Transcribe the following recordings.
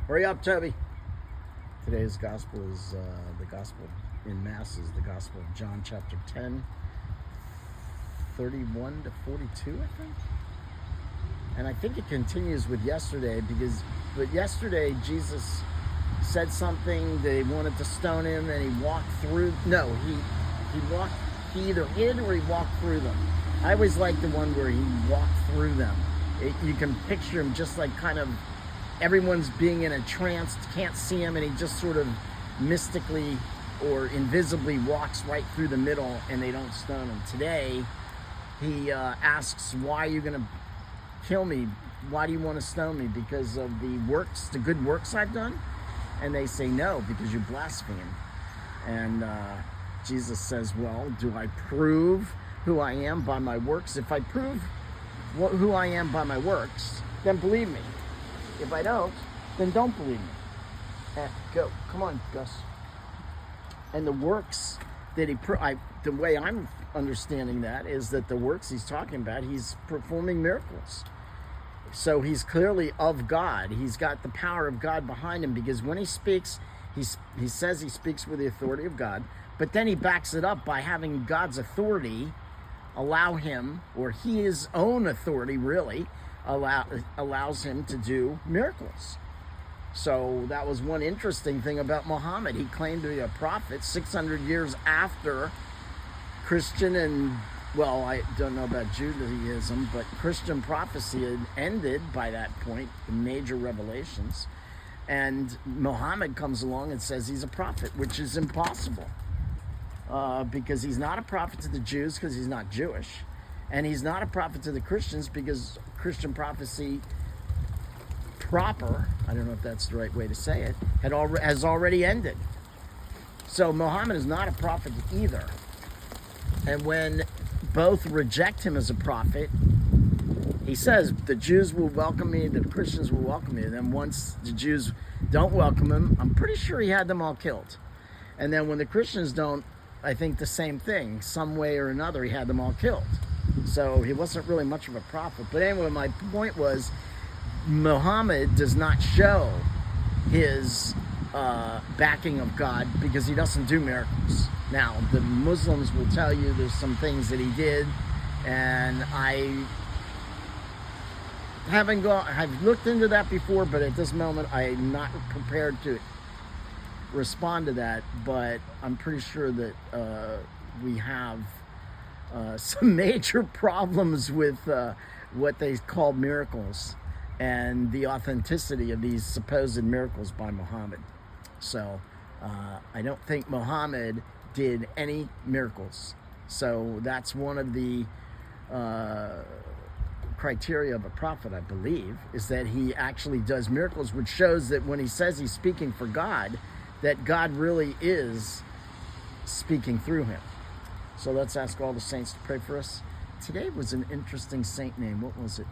Hurry up, Toby. Today's gospel is the gospel in Mass is the gospel of John chapter 10, 31 to 42, I think. And I think it continues with yesterday but yesterday Jesus said something, they wanted to stone him, and he walked through. No, he either hid or he walked through them. I always like the one where he walked through them. You can picture him just like kind of everyone's being in a trance, can't see him, and he just sort of mystically or invisibly walks right through the middle and they don't stone him. Today, he asks, why are you going to kill me? Why do you want to stone me? Because of the good works I've done? And they say, no, because you blaspheme. And Jesus says, well, do I prove who I am by my works? If I prove who I am by my works, then believe me. If I don't, then don't believe me. Go. Come on, Gus. And the works that the way I'm understanding that is that the works he's talking about, he's performing miracles. So he's clearly of God. He's got the power of God behind him, because when he speaks, he says he speaks with the authority of God, but then he backs it up by having God's authority allow him, or his own authority really, allows him to do miracles. So that was one interesting thing about Muhammad. He claimed to be a prophet 600 years after Christian and, well, I don't know about Judaism, but Christian prophecy had ended by that point, the major revelations. And Muhammad comes along and says he's a prophet, which is impossible. Because he's not a prophet to the Jews, because he's not Jewish. And he's not a prophet to the Christians, because Christian prophecy proper, I don't know if that's the right way to say it, has already ended. So Muhammad is not a prophet either. And when both reject him as a prophet, he says the Jews will welcome me, the Christians will welcome me. And then once the Jews don't welcome him, I'm pretty sure he had them all killed. And then when the Christians don't, I think the same thing. Some way or another, he had them all killed. So he wasn't really much of a prophet. But anyway, my point was, Muhammad does not show his backing of God because he doesn't do miracles. Now, the Muslims will tell you there's some things that he did, and I've looked into that before, but at this moment I'm not prepared to respond to that. But I'm pretty sure that we have some major problems with what they call miracles and the authenticity of these supposed miracles by Muhammad. So I don't think Muhammad did any miracles. So that's one of the criteria of a prophet, I believe, is that he actually does miracles, which shows that when he says he's speaking for God, that God really is speaking through him. So let's ask all the saints to pray for us. Today was an interesting saint name. What was it?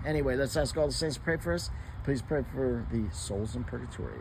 Anyway, let's ask all the saints to pray for us. Please pray for the souls in purgatory.